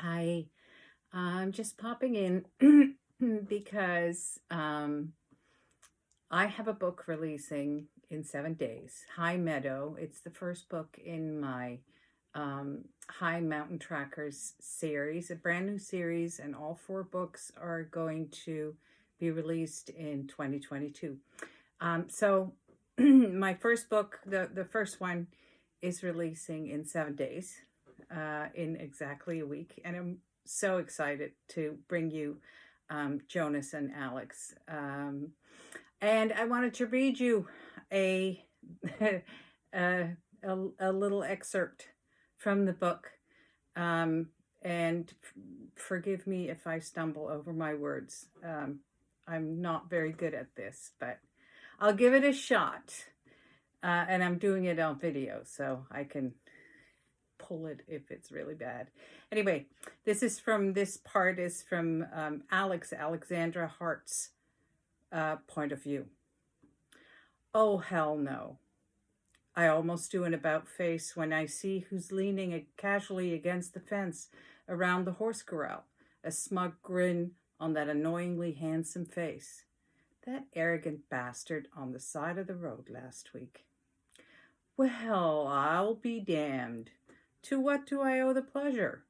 Hi, I'm just popping in because I have a book releasing in 7 days. High Meadow. It's the first book in my High Mountain Trackers series, a brand new series, and all four books are going to be released in 2022. So my first book, the first one, is releasing in 7 days, in exactly a week, and I'm so excited to bring you Jonas and Alex. And I wanted to read you a a, a little excerpt from the book. Um, and forgive me if I stumble over my words. I'm not very good at this, but I'll give it a shot. And I'm doing it on video, so I can pull it if it's really bad. Anyway, this part is from Alexandra Hart's point of view. Oh, hell no. I almost do an about face when I see who's leaning casually against the fence around the horse corral, a smug grin on that annoyingly handsome face. That arrogant bastard on the side of the road last week. Well, I'll be damned. To what do I owe the pleasure?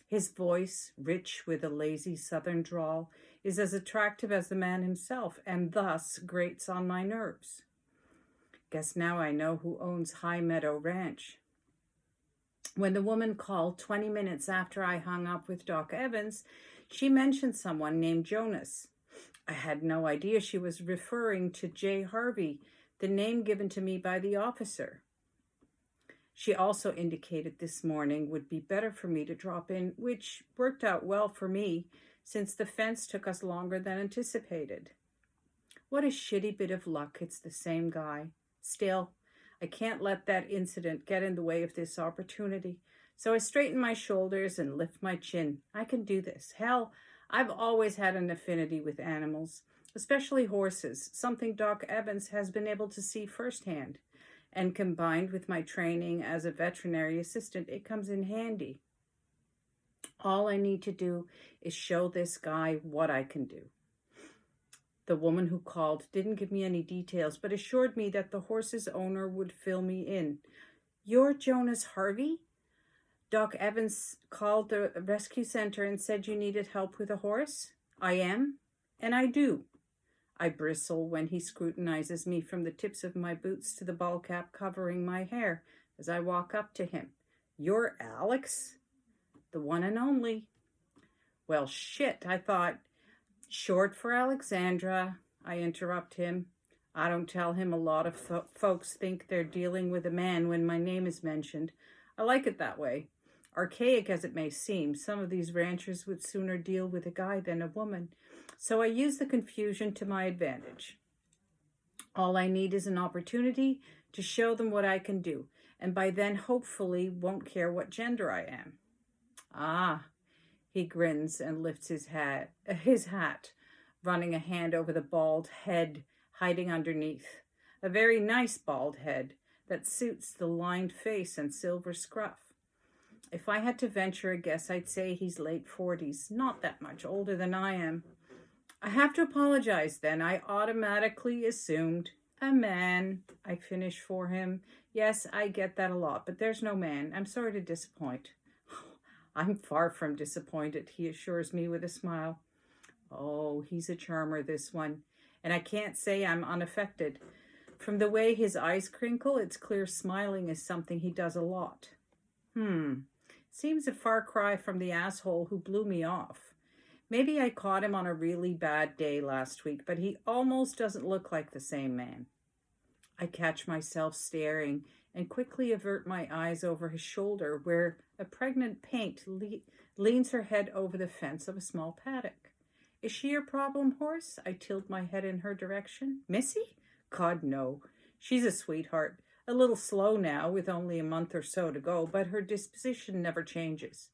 His voice, rich with a lazy southern drawl, is as attractive as the man himself, and thus grates on my nerves. Guess now I know who owns High Meadow Ranch. When the woman called 20 minutes after I hung up with Doc Evans, she mentioned someone named Jonas. I had no idea she was referring to Jay Harvey, the name given to me by the officer. She also indicated this morning would be better for me to drop in, which worked out well for me since the fence took us longer than anticipated. What a shitty bit of luck it's the same guy. Still, I can't let that incident get in the way of this opportunity. So I straighten my shoulders and lift my chin. I can do this. Hell, I've always had an affinity with animals, especially horses, something Doc Evans has been able to see firsthand. And combined with my training as a veterinary assistant, it comes in handy. All I need to do is show this guy what I can do. The woman who called didn't give me any details, but assured me that the horse's owner would fill me in. You're Jonas Harvey? Doc Evans called the rescue center and said you needed help with a horse? I am, and I do. I bristle when he scrutinizes me from the tips of my boots to the ball cap covering my hair as I walk up to him. You're Alex? The one and only. Well, shit, I thought. Short for Alexandra, I interrupt him. I don't tell him a lot of folks think they're dealing with a man when my name is mentioned. I like it that way. Archaic as it may seem, some of these ranchers would sooner deal with a guy than a woman. So I use the confusion to my advantage. All I need is an opportunity to show them what I can do, and by then hopefully won't care what gender I am. Ah, he grins and lifts his hat, running a hand over the bald head hiding underneath. A very nice bald head that suits the lined face and silver scruff. If I had to venture a guess, I'd say he's late 40s, not that much older than I am. I have to apologize then. I automatically assumed a man. I finish for him. Yes, I get that a lot, but there's no man. I'm sorry to disappoint. I'm far from disappointed, he assures me with a smile. Oh, he's a charmer, this one. And I can't say I'm unaffected. From the way his eyes crinkle, it's clear smiling is something he does a lot. Seems a far cry from the asshole who blew me off. Maybe I caught him on a really bad day last week, but he almost doesn't look like the same man. I catch myself staring and quickly avert my eyes over his shoulder where a pregnant paint leans her head over the fence of a small paddock. Is she your problem horse? I tilt my head in her direction. Missy? God, no. She's a sweetheart. A little slow now with only a month or so to go, but her disposition never changes.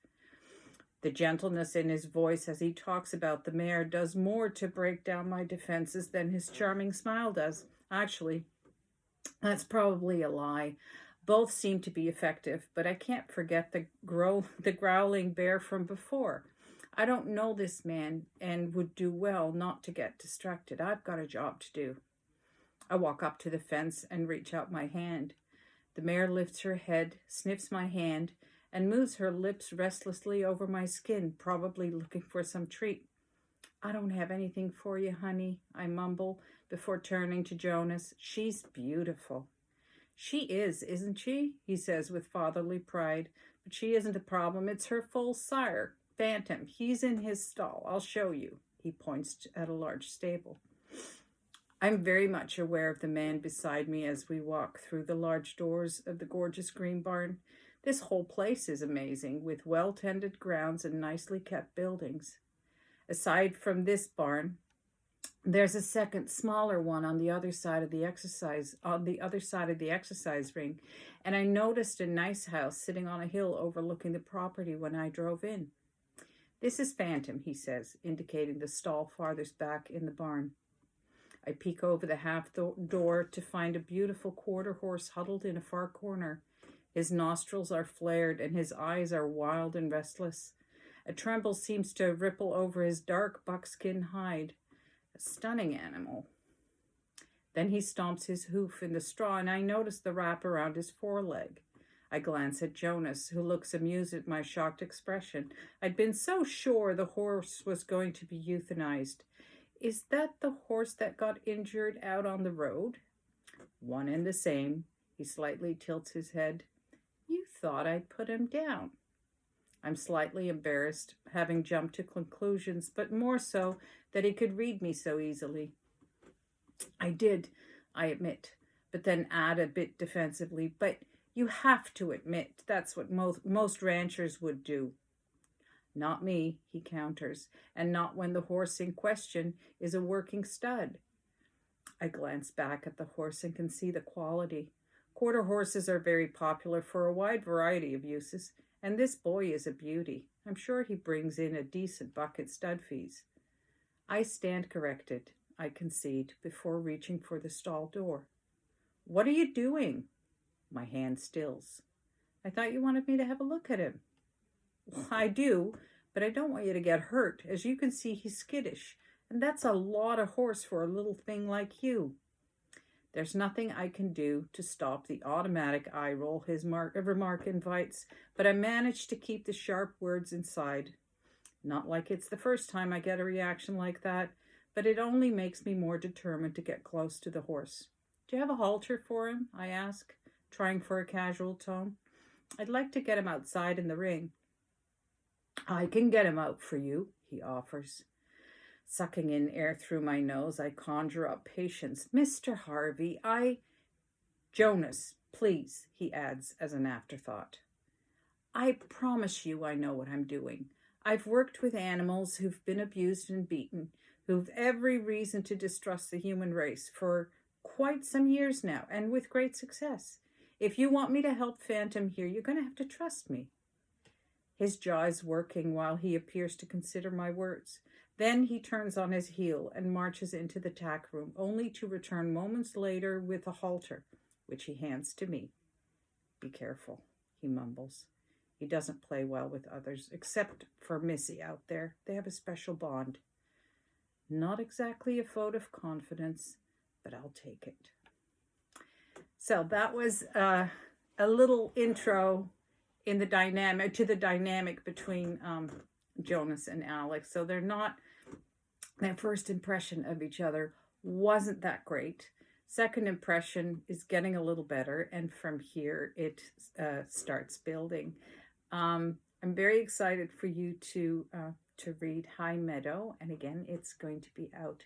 The gentleness in his voice as he talks about the mare does more to break down my defenses than his charming smile does. Actually, that's probably a lie. Both seem to be effective, but I can't forget the growling bear from before. I don't know this man and would do well not to get distracted. I've got a job to do. I walk up to the fence and reach out my hand. The mare lifts her head, sniffs my hand, and moves her lips restlessly over my skin, probably looking for some treat. I don't have anything for you, honey, I mumble before turning to Jonas. She's beautiful. She is, isn't she? He says with fatherly pride. But she isn't a problem. It's her full sire, Phantom. He's in his stall. I'll show you. He points at a large stable. I'm very much aware of the man beside me as we walk through the large doors of the gorgeous green barn. This whole place is amazing, with well-tended grounds and nicely kept buildings. Aside from this barn, there's a second, smaller one on the other side of the exercise ring, and I noticed a nice house sitting on a hill overlooking the property when I drove in. This is Phantom, he says, indicating the stall farthest back in the barn. I peek over the door to find a beautiful quarter horse huddled in a far corner. His nostrils are flared and his eyes are wild and restless. A tremble seems to ripple over his dark buckskin hide. A stunning animal. Then he stomps his hoof in the straw, and I notice the wrap around his foreleg. I glance at Jonas, who looks amused at my shocked expression. I'd been so sure the horse was going to be euthanized. Is that the horse that got injured out on the road? One and the same. He slightly tilts his head. You thought I'd put him down. I'm slightly embarrassed, having jumped to conclusions, but more so that he could read me so easily. I did, I admit, but then add a bit defensively, but you have to admit that's what most ranchers would do. Not me, he counters, and not when the horse in question is a working stud. I glance back at the horse and can see the quality. Quarter horses are very popular for a wide variety of uses, and this boy is a beauty. I'm sure he brings in a decent bucket stud fees. I stand corrected, I concede, before reaching for the stall door. What are you doing? My hand stills. I thought you wanted me to have a look at him. Well, I do, but I don't want you to get hurt. As you can see, he's skittish, and that's a lot of horse for a little thing like you. There's nothing I can do to stop the automatic eye roll his remark invites, but I manage to keep the sharp words inside. Not like it's the first time I get a reaction like that, but it only makes me more determined to get close to the horse. Do you have a halter for him? I ask, trying for a casual tone. I'd like to get him outside in the ring. I can get him out for you, he offers. Sucking in air through my nose, I conjure up patience. Mr. Harvey, Jonas, please, he adds as an afterthought. I promise you I know what I'm doing. I've worked with animals who've been abused and beaten, who've every reason to distrust the human race for quite some years now, and with great success. If you want me to help Phantom here, you're going to have to trust me. His jaw is working while he appears to consider my words. Then he turns on his heel and marches into the tack room, only to return moments later with a halter, which he hands to me. Be careful, he mumbles. He doesn't play well with others, except for Missy out there. They have a special bond. Not exactly a vote of confidence, but I'll take it. So that was a little intro in the dynamic between Jonas and Alex. So they're not, their first impression of each other wasn't that great. Second impression is getting a little better, and from here it starts building. I'm very excited for you to read High Meadow, and again, it's going to be out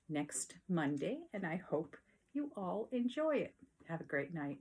next Monday, and I hope you all enjoy it. Have a great night.